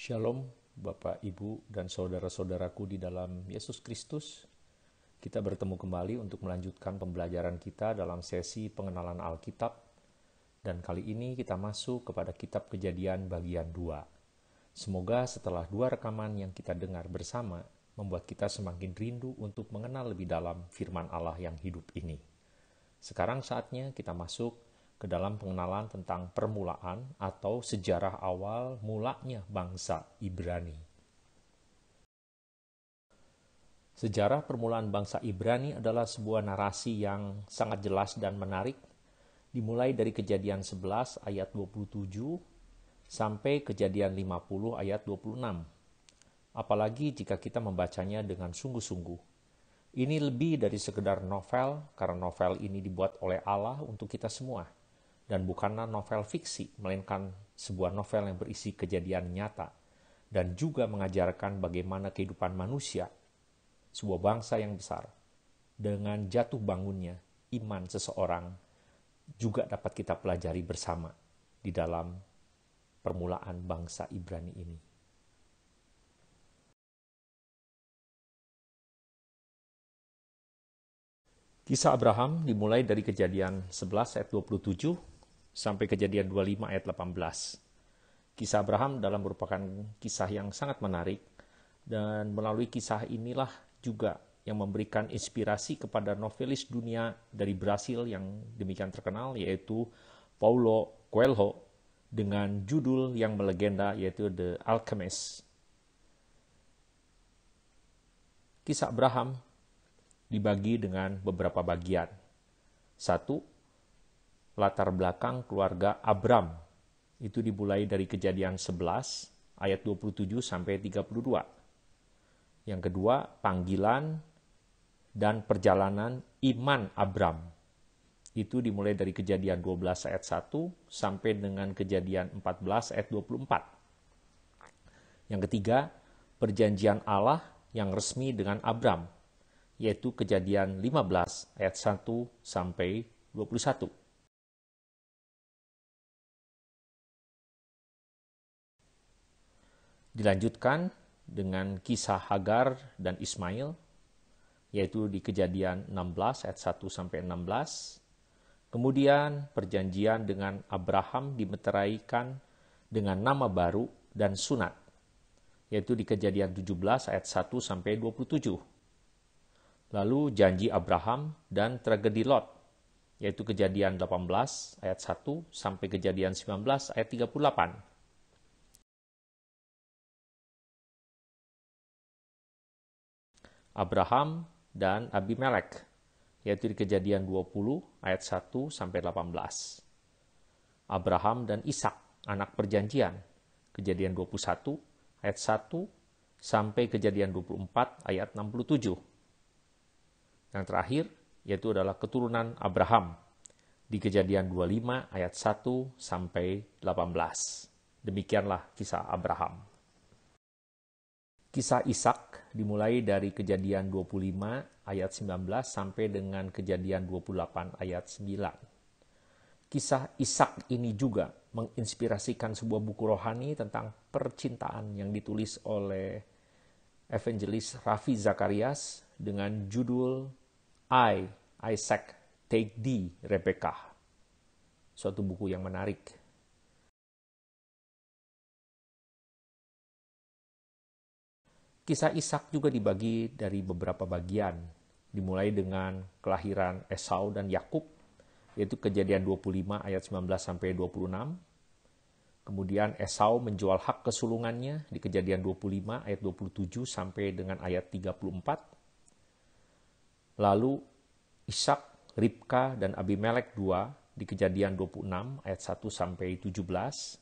Shalom, Bapak, Ibu, dan saudara-saudaraku di dalam Yesus Kristus. Kita bertemu kembali untuk melanjutkan pembelajaran kita dalam sesi pengenalan Alkitab. Dan kali ini kita masuk kepada kitab Kejadian bagian 2. Semoga setelah 2 rekaman yang kita dengar bersama, membuat kita semakin rindu untuk mengenal lebih dalam firman Allah yang hidup ini. Sekarang saatnya kita masuk ke dalam pengenalan tentang permulaan atau sejarah awal mulanya bangsa Ibrani. Sejarah permulaan bangsa Ibrani adalah sebuah narasi yang sangat jelas dan menarik, dimulai dari Kejadian 11 ayat 27 sampai Kejadian 50 ayat 26. Apalagi jika kita membacanya dengan sungguh-sungguh. Ini lebih dari sekedar novel, karena novel ini dibuat oleh Allah untuk kita semua. Dan bukanlah novel fiksi, melainkan sebuah novel yang berisi kejadian nyata dan juga mengajarkan bagaimana kehidupan manusia, sebuah bangsa yang besar, dengan jatuh bangunnya iman seseorang juga dapat kita pelajari bersama di dalam permulaan bangsa Ibrani ini. Kisah Abraham dimulai dari Kejadian 11 ayat 27 sampai Kejadian 25 ayat 18. Kisah Abraham dalam merupakan kisah yang sangat menarik, dan melalui kisah inilah juga yang memberikan inspirasi kepada novelis dunia dari Brasil yang demikian terkenal, yaitu Paulo Coelho, dengan judul yang melegenda yaitu The Alchemist. Kisah Abraham dibagi dengan beberapa bagian. 1. Latar belakang keluarga Abram. Itu dimulai dari Kejadian 11 ayat 27 sampai 32. Yang kedua, panggilan dan perjalanan iman Abram. Itu dimulai dari Kejadian 12 ayat 1 sampai dengan Kejadian 14 ayat 24. Yang ketiga, perjanjian Allah yang resmi dengan Abram, yaitu Kejadian 15 ayat 1 sampai 21. Dilanjutkan dengan kisah Hagar dan Ismail, yaitu di Kejadian 16 ayat 1 sampai 16. Kemudian perjanjian dengan Abraham dimeteraikan dengan nama baru dan sunat, yaitu di Kejadian 17 ayat 1 sampai 27. Lalu janji Abraham dan tragedi Lot, yaitu Kejadian 18 ayat 1 sampai Kejadian 19 ayat 38. Abraham dan Abimelek, yaitu di Kejadian 20 ayat 1 sampai 18. Abraham dan Ishak, anak perjanjian, Kejadian 21 ayat 1 sampai Kejadian 24 ayat 67. Yang terakhir, yaitu adalah keturunan Abraham, di Kejadian 25 ayat 1 sampai 18. Demikianlah kisah Abraham. Kisah Ishak dimulai dari Kejadian 25 ayat 19 sampai dengan Kejadian 28 ayat 9. Kisah Ishak ini juga menginspirasikan sebuah buku rohani tentang percintaan yang ditulis oleh evangelis Raffi Zacharias dengan judul I, Isaac, Take Thee, Rebecca. Suatu buku yang menarik. Kisah Ishak juga dibagi dari beberapa bagian, dimulai dengan kelahiran Esau dan Yakub, yaitu Kejadian 25 ayat 19 sampai 26. Kemudian Esau menjual hak kesulungannya di Kejadian 25 ayat 27 sampai dengan ayat 34. Lalu Ishak, Ribka, dan Abimelek 2 di Kejadian 26 ayat 1 sampai 17.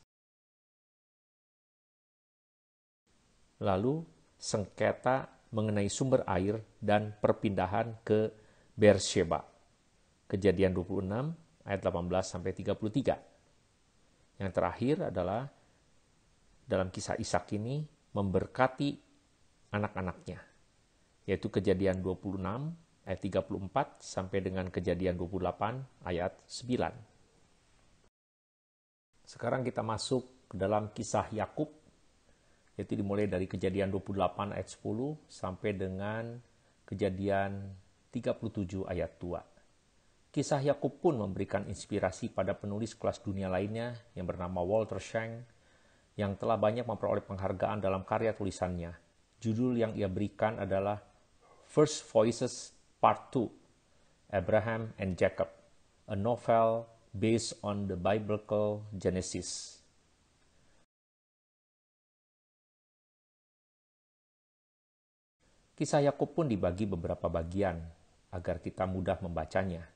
Lalu sengketa mengenai sumber air dan perpindahan ke Beersheba. Kejadian 26 ayat 18 sampai 33. Yang terakhir adalah dalam kisah Ishak ini memberkati anak-anaknya, yaitu Kejadian 26 ayat 34 sampai dengan Kejadian 28 ayat 9. Sekarang kita masuk ke dalam kisah Yakub, yaitu dimulai dari Kejadian 28 ayat 10 sampai dengan Kejadian 37 ayat 2. Kisah Yakub pun memberikan inspirasi pada penulis kelas dunia lainnya yang bernama Walter Schenck yang telah banyak memperoleh penghargaan dalam karya tulisannya. Judul yang ia berikan adalah First Voices Part 2, Abraham and Jacob, a novel based on the biblical Genesis. Kisah Yakub pun dibagi beberapa bagian agar kita mudah membacanya.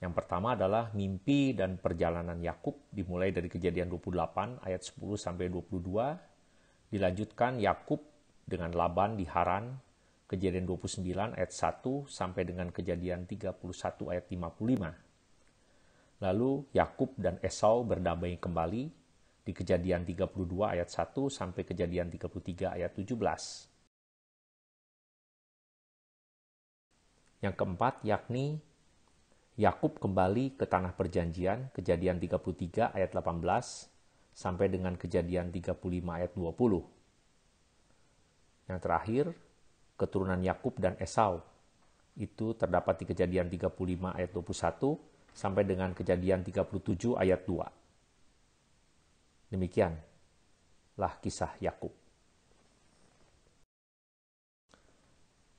Yang pertama adalah mimpi dan perjalanan Yakub dimulai dari Kejadian 28 ayat 10 sampai 22, dilanjutkan Yakub dengan Laban di Haran, Kejadian 29 ayat 1 sampai dengan Kejadian 31 ayat 55. Lalu Yakub dan Esau berdamai kembali di Kejadian 32 ayat 1 sampai Kejadian 33 ayat 17. Yang keempat yakni Yakub kembali ke tanah perjanjian, Kejadian 33 ayat 18 sampai dengan Kejadian 35 ayat 20. Yang terakhir, keturunan Yakub dan Esau. Itu terdapat di Kejadian 35 ayat 21 sampai dengan Kejadian 37 ayat 2. Demikianlah kisah Yakub.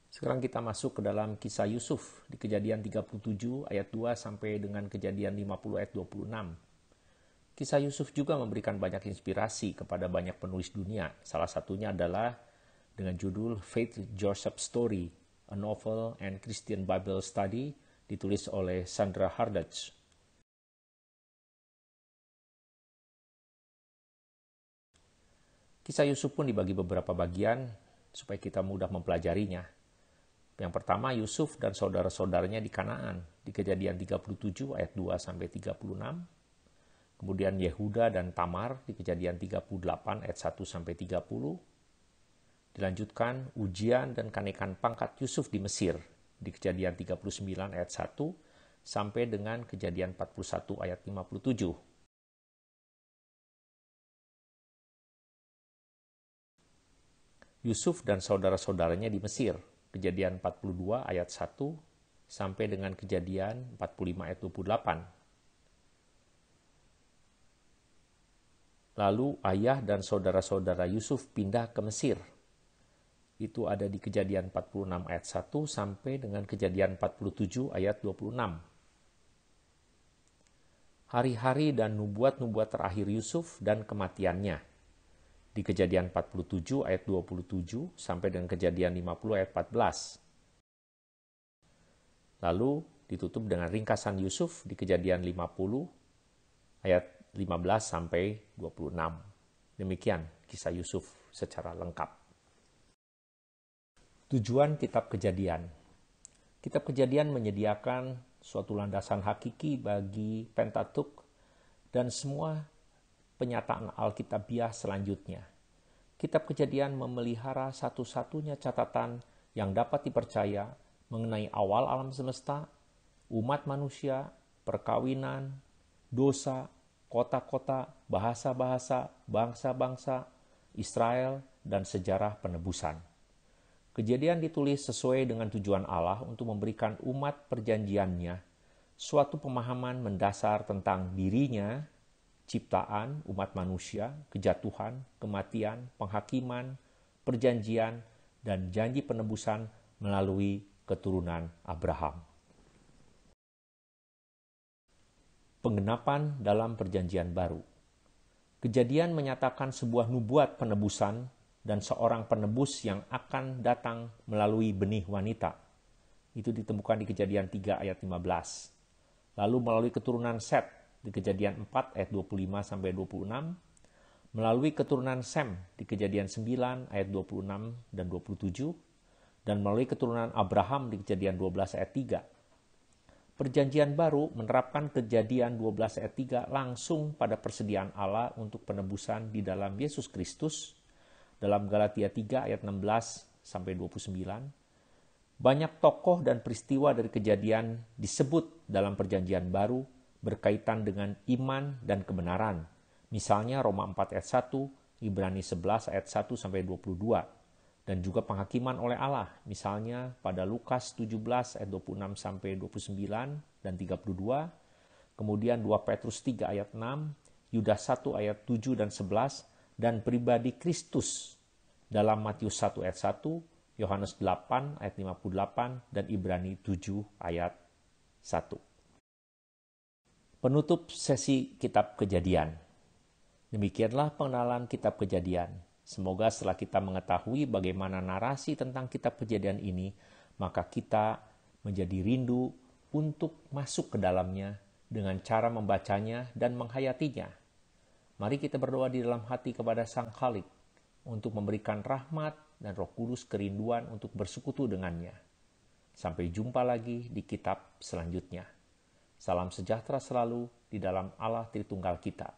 Sekarang kita masuk ke dalam kisah Yusuf di Kejadian 37 ayat 2 sampai dengan Kejadian 50 ayat 26. Kisah Yusuf juga memberikan banyak inspirasi kepada banyak penulis dunia. Salah satunya adalah dengan judul Faith Joseph Story, a novel and Christian Bible study, ditulis oleh Sandra Hardage. Kisah Yusuf pun dibagi beberapa bagian supaya kita mudah mempelajarinya. Yang pertama, Yusuf dan saudara-saudaranya di Kanaan, di Kejadian 37 ayat 2 sampai 36. Kemudian Yehuda dan Tamar di Kejadian 38 ayat 1 sampai 30. Dilanjutkan ujian dan kenaikan pangkat Yusuf di Mesir di Kejadian 39 ayat 1 sampai dengan Kejadian 41 ayat 57. Yusuf dan saudara-saudaranya di Mesir, Kejadian 42 ayat 1 sampai dengan Kejadian 45 ayat 28. Lalu ayah dan saudara-saudara Yusuf pindah ke Mesir. Itu ada di Kejadian 46 ayat 1 sampai dengan Kejadian 47 ayat 26. Hari-hari dan nubuat-nubuat terakhir Yusuf dan kematiannya. Di Kejadian 47 ayat 27 sampai dengan Kejadian 50 ayat 14. Lalu ditutup dengan ringkasan Yusuf di Kejadian 50 ayat 15 sampai 26. Demikian kisah Yusuf secara lengkap. Tujuan Kitab Kejadian. Kitab Kejadian menyediakan suatu landasan hakiki bagi Pentateuch dan semua penyataan Alkitabiah selanjutnya. Kitab Kejadian memelihara satu-satunya catatan yang dapat dipercaya mengenai awal alam semesta, umat manusia, perkawinan, dosa, kota-kota, bahasa-bahasa, bangsa-bangsa, Israel, dan sejarah penebusan. Kejadian ditulis sesuai dengan tujuan Allah untuk memberikan umat perjanjiannya suatu pemahaman mendasar tentang dirinya, ciptaan, umat manusia, kejatuhan, kematian, penghakiman, perjanjian, dan janji penebusan melalui keturunan Abraham. Penggenapan dalam Perjanjian Baru. Kejadian menyatakan sebuah nubuat penebusan dan seorang penebus yang akan datang melalui benih wanita. Itu ditemukan di Kejadian 3 ayat 15. Lalu melalui keturunan Set di Kejadian 4 ayat 25 sampai 26, melalui keturunan Sem di Kejadian 9 ayat 26 dan 27, dan melalui keturunan Abraham di Kejadian 12 ayat 3. Perjanjian baru menerapkan Kejadian 12 ayat 3 langsung pada persediaan Allah untuk penebusan di dalam Yesus Kristus dalam Galatia 3 ayat 16 sampai 29. Banyak tokoh dan peristiwa dari Kejadian disebut dalam Perjanjian baru berkaitan dengan iman dan kebenaran. Misalnya Roma 4 ayat 1 Ibrani 11 ayat 1 sampai 22. Dan juga penghakiman oleh Allah, misalnya pada Lukas 17 ayat 26 sampai 29 dan 32, kemudian 2 Petrus 3 ayat 6, Yudas 1 ayat 7 dan 11, dan pribadi Kristus dalam Matius 1 ayat 1, Yohanes 8 ayat 58, dan Ibrani 7 ayat 1. Penutup sesi Kitab Kejadian. Demikianlah pengenalan Kitab Kejadian. Semoga setelah kita mengetahui bagaimana narasi tentang Kitab Kejadian ini, maka kita menjadi rindu untuk masuk ke dalamnya dengan cara membacanya dan menghayatinya. Mari kita berdoa di dalam hati kepada Sang Khalik untuk memberikan rahmat dan Roh Kudus kerinduan untuk bersekutu dengannya. Sampai jumpa lagi di kitab selanjutnya. Salam sejahtera selalu di dalam Allah Tritunggal kita.